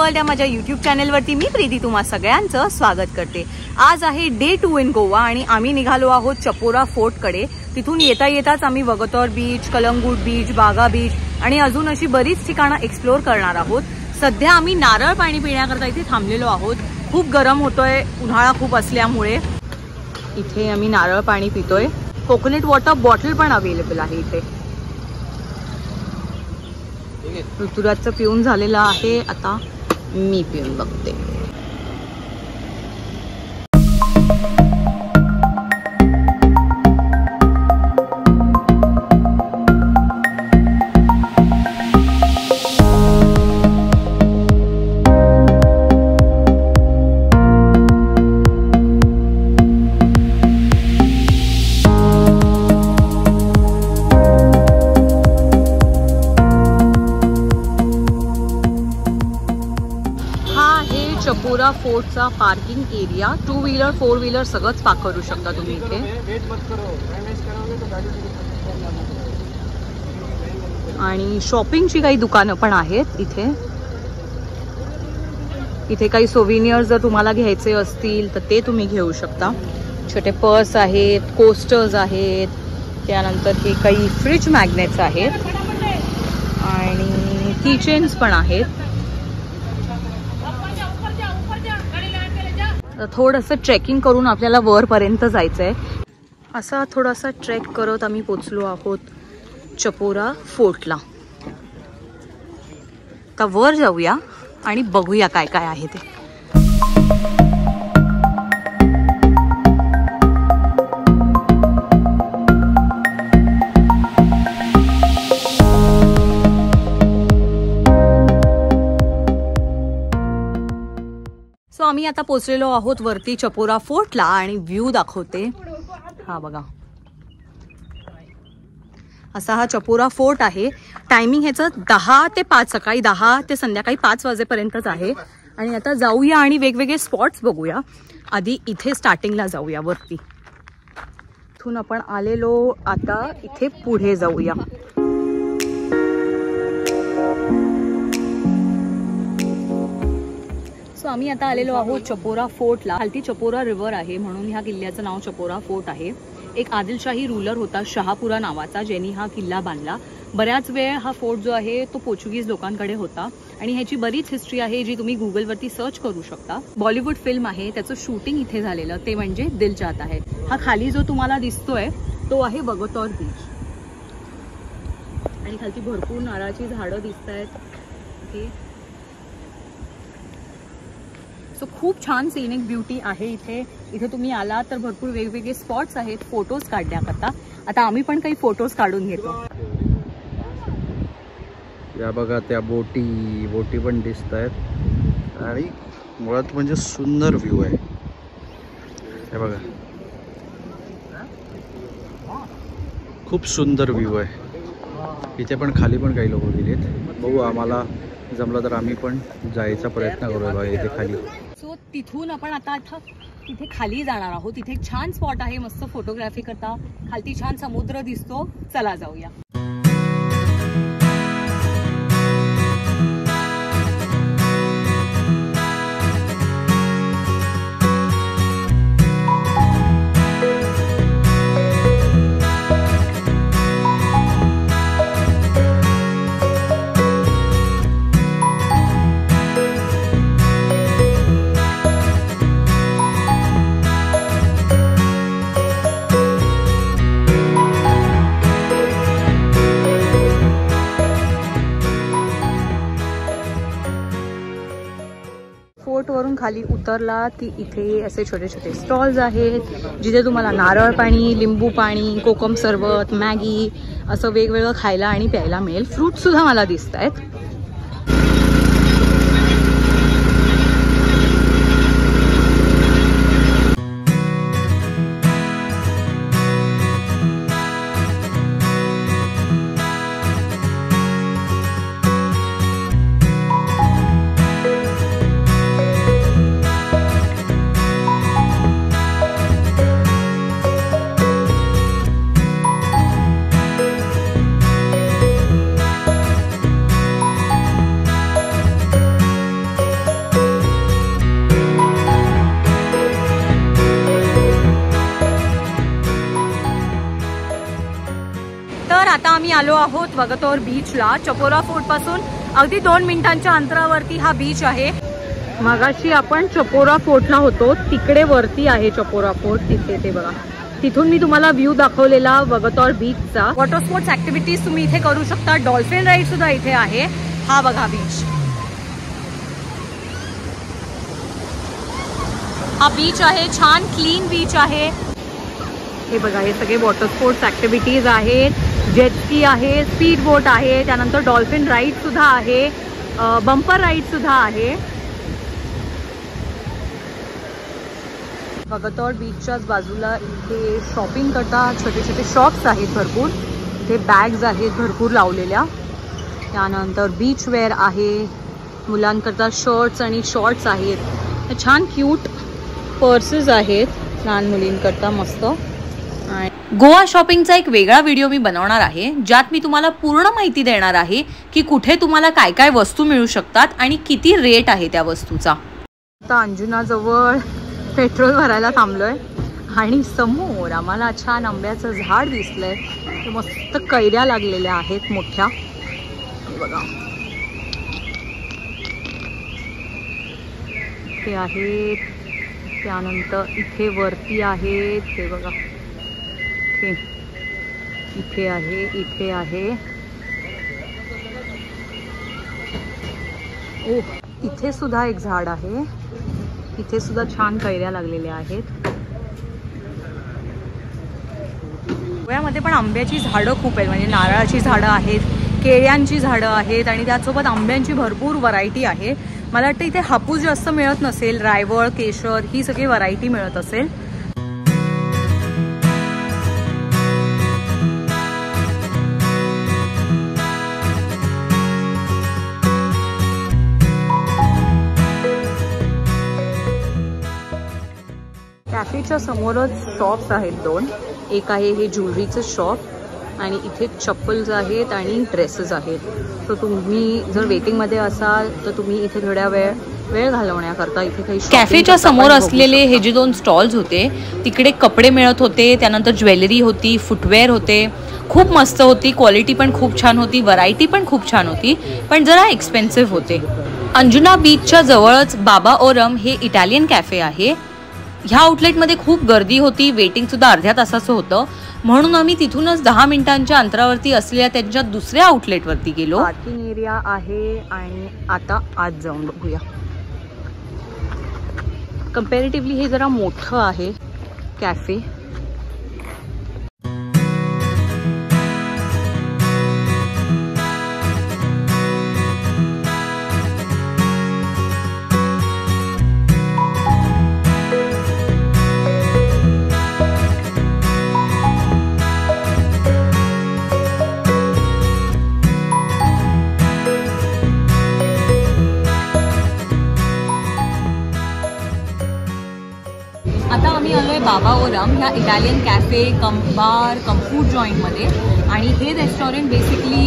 World या माझ्या YouTube चॅनलवरती मी प्रीती तुम्हा सगळ्यांचं स्वागत करते। आज आहे डे 2 इन गोवा आणि आम्ही निघालो आहोत चपोरा फोर्टकडे। तिथून येता येताच आम्ही वगतौर बीच, कलंगूट बीच, बागा बीच आणि अजून अशी बरीच ठिकाणं एक्सप्लोर करणार आहोत। सध्या आम्ही नारळ पाणी पिण्याकरता इथे थांबलेलो आहोत। खूप गरम होतोय, उन्हाळा खूप असल्यामुळे इथे आम्ही नारळ पाणी पितोय। कोकोनट वॉटर बॉटल पण अवेलेबल आहे इथे। ऋतुराजचं पिऊन झालेलं आहे, आता मी पिऊन बघते। चपोरा फोर्टचा पार्किंग एरिया, 2 व्हीलर 4 व्हीलर सगळंच पार्क करू शकता तुम्ही इथे। आणि शॉपिंगची काही दुकानं पण आहेत इथे। इथे काही सोव्हिनियर्स जर तुम्हाला घ्यायचे असतील तर ते तुम्ही घेऊ शकता। छोटे पर्स आहेत, कोस्टर्स आहेत, त्यानंतर हे काही फ्रिज मॅग्नेट्स आहेत आणि कीचेन्स पण आहेत। थोडंसं ट्रेकिंग करून आपल्याला वरपर्यंत जायचं आहे। असा थोडासा ट्रेक करत आम्ही पोचलो आहोत चपोरा फोर्टला। आता वर जाऊया आणि बघूया काय काय आहे ते। सो आम्ही आता पोचलेलो आहोत वरती चपोरा फोर्टला आणि व्ह्यू दाखवते। हा बघा, असा हा चपोरा फोर्ट आहे। टायमिंग ह्याचं 10 ते 5, सकाळी 10 ते संध्याकाळी 5 वाजेपर्यंतच आहे। आणि आता जाऊया आणि वेगवेगळे स्पॉट्स बघूया। आधी इथे स्टार्टिंगला जाऊया वरती। इथून आपण आलेलो, आता इथे पुढे जाऊया। सो आम्ही आता आलेलो आहोत चपोरा फोर्टला। खालती चपोरा रिव्हर आहे म्हणून ह्या किल्ल्याचं नाव चपोरा फोर्ट आहे। एक आदिलशाही रूलर होता शहापुरा नावाचा, ज्यांनी हा किल्ला बांधला। बऱ्याच वेळ हा फोर्ट जो आहे तो पोर्चुगीज लोकांकडे होता आणि ह्याची बरीच हिस्ट्री आहे जी तुम्ही गुगलवरती सर्च करू शकता। बॉलिवूड फिल्म आहे, त्याचं शूटिंग इथे झालेलं, ते म्हणजे दिल चाहता है। हा खाली जो तुम्हाला दिसतोय तो आहे वगतौर बीच आणि खालती भरपूर नारळाची झाडं दिसत आहेत। सो खूप छान सीनिक ब्युटी आहे इथे। इथे तुम्ही आला तर भरपूर वेगवेगळे स्पॉट्स आहेत फोटोज काढण्याकरता। आता आम्ही पण काही फोटोज काढून घेतो। या बघा, त्या बोटी पण दिसत आहेत आणि मुळात म्हणजे सुंदर व्ह्यू आहे। हे बघा, खूप सुंदर व्ह्यू आहे। इथे पण खाली पण काही लोक गेलेत। बघू, आम्हाला जमलं तर आम्ही पण जायचा प्रयत्न करूया बघा इथे खाली। सो तिथून आपण आता तिथे खाली जाणार आहोत। तिथे एक छान स्पॉट आहे मस्त फोटोग्राफी करता, खालती छान समुद्र दिसतो। चला जाऊया। वरून खाली उतरला की इथे असे छोटे छोटे स्टॉल्स आहेत जिथे तुम्हाला नारळ पाणी, लिंबू पाणी, कोकम सरबत, मॅगी असं वेगवेगळं खायला आणि प्यायला मिळेल। फ्रूट सुद्धा मला दिसत आहेत। तर आता आम्ही आलो आहोत वगतोर बीचला. चपोरा फोर्ट पासून अगदी 2 मिनिटांच्या अंतरावरती हा बीच आहे. मगाशी आपण चपोरा फोर्टला होतो, तिकडे वरती आहे चपोरा फोर्ट. तिथे ते बघा, तिथून मी तुम्हाला व्ह्यू दाखवलेला वगतोर बीचचा. वॉटर स्पोर्ट्स ऍक्टिव्हिटीज तुम्ही इथे करू शकता. डॉल्फिन राईड सुद्धा इथे आहे. हा बघा बीच, हा बीच आहे. छान क्लीन बीच आहे. हे बघा, हे सगळे वॉटर स्पोर्ट्स ऍक्टिव्हिटीज आहेत. जेट स्की आहे, स्पीड बोट आहे, त्यानंतर डॉल्फिन राईड सुद्धा आहे, बंपर राईड सुद्धा आहे. वगतोर बीचच्याच बाजूला इथे शॉपिंग करता छोटे छोटे शॉप्स आहेत भरपूर. इथे बॅग्स आहेत भरपूर लावलेल्या. त्यानंतर बीच वेअर आहे, मुलांकरता शर्ट्स आणि शॉर्ट्स आहेत. छान क्यूट पर्सेस आहेत लहान मुलींकरता मस्त. गोवा शॉपिंगचा एक वेगळा व्हिडिओ मी बनवणार आहे, ज्यात मी तुम्हाला पूर्ण माहिती देणार आहे की कुठे तुम्हाला काय काय वस्तू मिळू शकतात आणि किती रेट आहे त्या वस्तूचा. आता अंजुनाजवळ पेट्रोल भरायला थांबलोय आणि समोर आम्हाला छान आंब्याचं झाड दिसलंय. मस्त कैऱ्या लागलेल्या आहेत मोठ्या. बघा ते आहेत. त्यानंतर इथे वरती आहेत. ते बघा इथे आहे, इथे आहे. ओ, इथे सुद्धा एक झाड आहे. इथे सुद्धा छान कैऱ्या लागलेल्या आहेत. गोव्यामध्ये पण आंब्याची झाडं खूप आहेत. म्हणजे नारळाची झाडं आहेत, केळ्यांची झाडं आहेत आणि त्यासोबत आंब्यांची भरपूर व्हरायटी आहे. मला वाटतं इथे हापूस जास्त मिळत नसेल. रायवळ, केशर ही सगळी व्हरायटी मिळत असेल. कॅफेच्या समोरच शॉप्स आहेत 2. एक आहे हे ज्वेलरीचं शॉप आणि इथे चप्पल्स आहेत आणि ड्रेसेस आहेत. सो तुम्ही जर वेटिंगमध्ये असाल तर तुम्ही इथे थोड्या वेळ घालवण्याकरता इथे काही कॅफेच्या समोर असलेले हे जे 2 स्टॉल्स होते तिकडे कपडे मिळत होते. त्यानंतर ज्वेलरी होती, फुटवेअर होते. खूप मस्त होती, क्वालिटी पण खूप छान होती, व्हरायटी पण खूप छान होती, पण जरा एक्सपेन्सिव्ह होते. अंजुना बीचच्या जवळच बाबा ओरम हे इटालियन कॅफे आहे. ह्या आउटलेटमध्ये खूप गर्दी होती. वेटिंग सुद्धा अर्ध्या तासाचं होतं, म्हणून आम्ही तिथूनच 10 मिनिटांच्या अंतरावरती असलेल्या त्यांच्या दुसऱ्या आउटलेटवरती गेलो. पार्किंग एरिया आहे आणि आता आत जाऊन बघूया. कंपॅरेटिव्हली हे जरा मोठं आहे कॅफे. आता आम्ही आलोय बाबा ओरम ह्या इटालियन कॅफे कम बार कम फूड जॉईंटमध्ये. आणि हे रेस्टॉरंट बेसिकली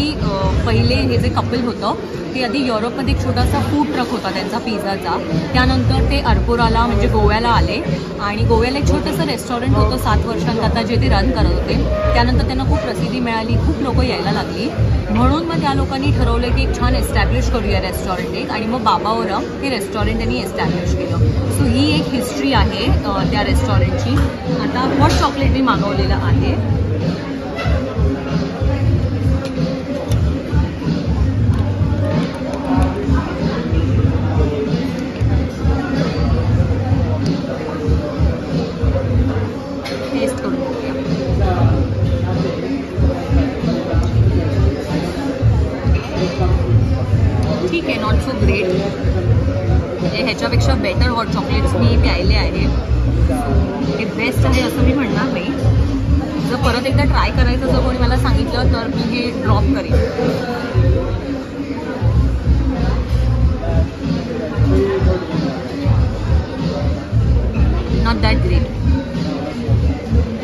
पहिले हे जे कपल होतं ते आधी युरोपमध्ये एक छोटासा फूड ट्रक होता त्यांचा पिझ्झाचा. त्यानंतर ते अर्पोराला म्हणजे गोव्याला आले आणि गोव्याला एक छोटंसं रेस्टॉरंट होतं 7 वर्षांकरता जे ते रन करत होते. त्यानंतर त्यांना खूप प्रसिद्धी मिळाली, खूप लोक यायला लागली, म्हणून मग त्या लोकांनी ठरवलं की एक छान एस्टॅब्लिश करूया रेस्टॉरंट एक. आणि मग बाबा ओरम हे रेस्टॉरंट त्यांनी एस्टॅब्लिश केलं. सो ही एक हिस्ट्री आहे त्या रेस्टॉरंटची. आता हॉट चॉकलेट मी मागवलेलं आहे. टेस्ट करून बघूया. ठीक आहे, नॉट सो ग्रेट. म्हणजे ह्याच्यापेक्षा बेटर हॉट चॉकलेट्स मी प्यायले आहे. हे बेस्ट आहे असं मी म्हणणार नाही. जर परत एकदा ट्राय करायचं जर कोणी मला सांगितलं तर मी हे ड्रॉप करेन. Not that great.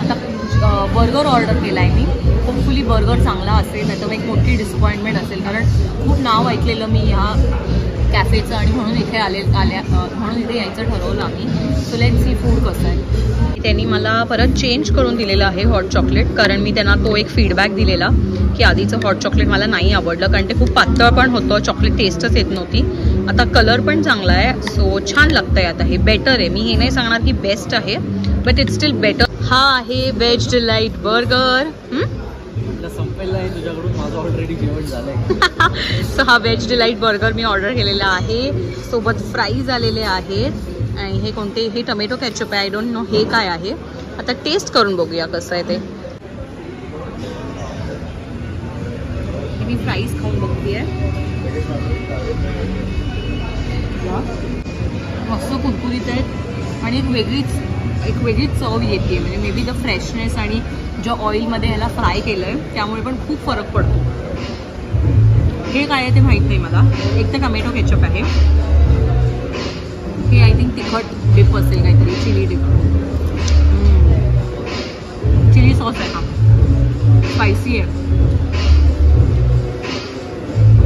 आता बर्गर ऑर्डर केला आहे मी. होपफुली बर्गर चांगला असेल, नाही तर एक मोठी डिसअपॉइंटमेंट असेल, कारण खूप नाव ऐकलेलं मी ह्या कॅफेचं आणि म्हणून इथे म्हणून इथे यायचं ठरवलं आम्ही. सो लेट्स सी फूड कसं आहे. त्यांनी मला परत चेंज करून दिलेलं आहे हॉट चॉकलेट, कारण मी त्यांना तो एक फीडबॅक दिलेला की आधीचं हॉट चॉकलेट मला नाही आवडलं, कारण ते खूप पातळ पण होतं, चॉकलेट टेस्टच येत नव्हती. आता कलर पण चांगला आहे, सो छान लागतंय. आता हे बेटर आहे. मी हे नाही सांगणार की बेस्ट आहे, बट इट्स स्टील बेटर. हा आहे व्हेज डिलाईट बर्गर. संपेला आहे तुझ्याकडून, माझं ऑलरेडी जेवण झालंय. सो हा व्हेज डिलाईट बर्गर मी ऑर्डर केलेला आहे. सोबत फ्राईज आलेले आहेत आणि हे कोणते, हे टोमॅटो केचप आहे. आय डोंट नो हे काय आहे. आता टेस्ट करून बघूया कसं आहे ते. मी फ्राईज खाऊन बघतेय. मस्त कुरकुरीत आहेत आणि एक वेगळीच चव येते. म्हणजे मे बी द फ्रेशनेस आणि ज्या ऑइलमध्ये ह्याला फ्राय केलं आहे त्यामुळे पण खूप फरक पडतो. हे काय आहे ते माहीत नाही मला. एक तर टोमॅटो केचप आहे, हे आय थिंक तिखट डिप असेल काहीतरी, चिली डिप. चिली सॉस आहे हा, स्पायसी आहे.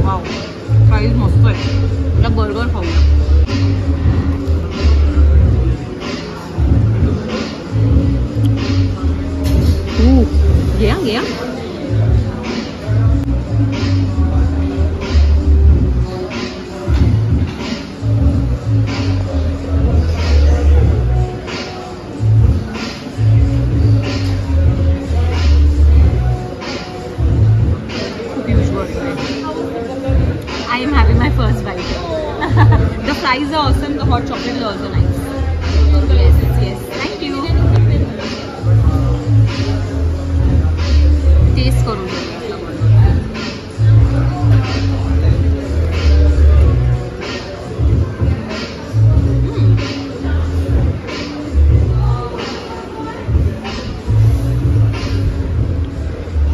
वाव, फ्राईज मस्त आहे. आता बर्गर खाऊया. घ्या. I am having my first bite. The fries are awesome. The hot chocolate is also nice. Yes. Thank you. Test करून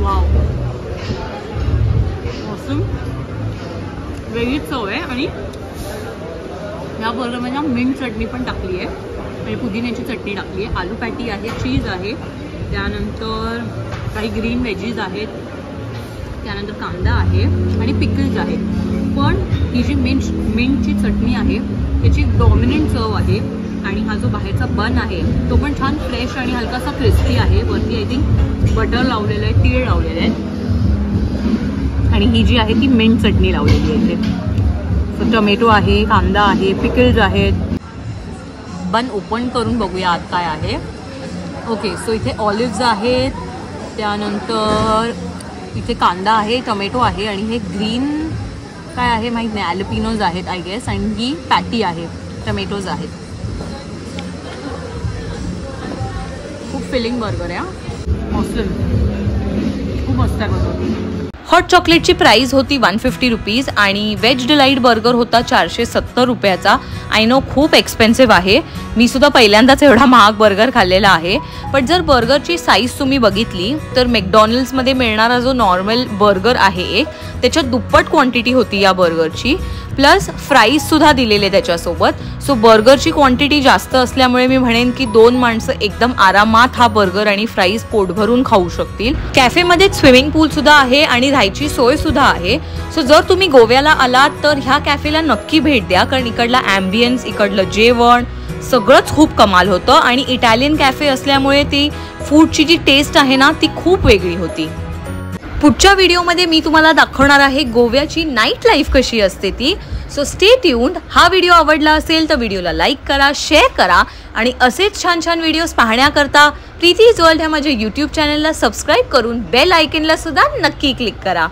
वाव, ऑसम. वेगळीच चव आहे. आणि या बर्गरमध्ये मिंट चटणी पण टाकली आहे आणि पुदिन्याची चटणी टाकली आहे. आलू पॅटी आहे, चीज आहे, त्यानंतर काही ग्रीन व्हेजीज आहेत, त्यानंतर कांदा आहे आणि पिकल्स आहेत. पण ही जी मिंटची चटणी आहे त्याची डॉमिनंट चव आहे. आणि हा जो बाहेरचा बन आहे तो पण छान फ्रेश आणि हलकासा क्रिस्पी आहे. वरती आय थिंक बटर लावलेलं आहे, तीळ लावलेलं आहे आणि ही जी आहे ती मिंट चटणी लावलेली आहे इथे. सो टोमॅटो आहे, कांदा आहे, पिकल्स आहेत. बन ओपन करून बघूया आत काय आहे. ओके, सो इथे ऑलिव्ज आहेत, त्यानंतर इथे कांदा आहे, टोमॅटो आहे आणि हे ग्रीन काय आहे माहीत नाही, ॲलपिनोज आहेत आय गेस. आणि ही पॅटी आहे, टोमॅटोज आहेत. खूप फिलिंग बर्गर आहे. मस्त, खूप मस्त आहे बर्गर. हॉट चॉकलेटची प्राईस होती 150 रुपीज आणि व्हेज डिलाईट बर्गर होता 470 रुपयाचा. आय नो खूप एक्सपेन्सिव्ह आहे, मी सुद्धा पहिल्यांदाच एवढा महाग बर्गर खाल्लेला आहे. पण जर बर्गरची साईज तुम्ही बघितली तर मॅकडॉनल्ड्समध्ये मिळणारा जो नॉर्मल बर्गर आहे एक, त्याच्यात दुप्पट क्वांटिटी होती या बर्गरची. प्लस फ्राईजसुद्धा दिलेले त्याच्यासोबत. सो बर्गरची क्वांटिटी जास्त असल्यामुळे मी म्हणेन की 2 माणसं एकदम आरामात हा बर्गर आणि फ्राईज पोट भरून खाऊ शकतील. कॅफेमध्ये स्विमिंग पूलसुद्धा आहे आणि राहायची सोयसुद्धा आहे. सो जर तुम्ही गोव्याला आलात तर ह्या कॅफेला नक्की भेट द्या, कारण इकडला ॲम्बियन्स, इकडलं जेवण सगळंच खूप कमाल होतं. आणि इटालियन कॅफे असल्यामुळे ती फूडची जी टेस्ट आहे ना ती खूप वेगळी होती. पुढच्या व्हिडिओमध्ये मी तुम्हाला दाखवणार आहे गोव्याची नाईट लाईफ कशी असते ती. So stay tuned. हा व्हिडिओ आवडला असेल तर व्हिडिओला लाईक करा, शेअर करा आणि असेच छान छान व्हिडिओज पाहण्याकरता प्रीतीज वर्ल्ड ह्या माझ्या यूट्यूब चॅनलला सबस्क्राईब करून बेल आयकनला सुद्धा नक्की क्लिक करा.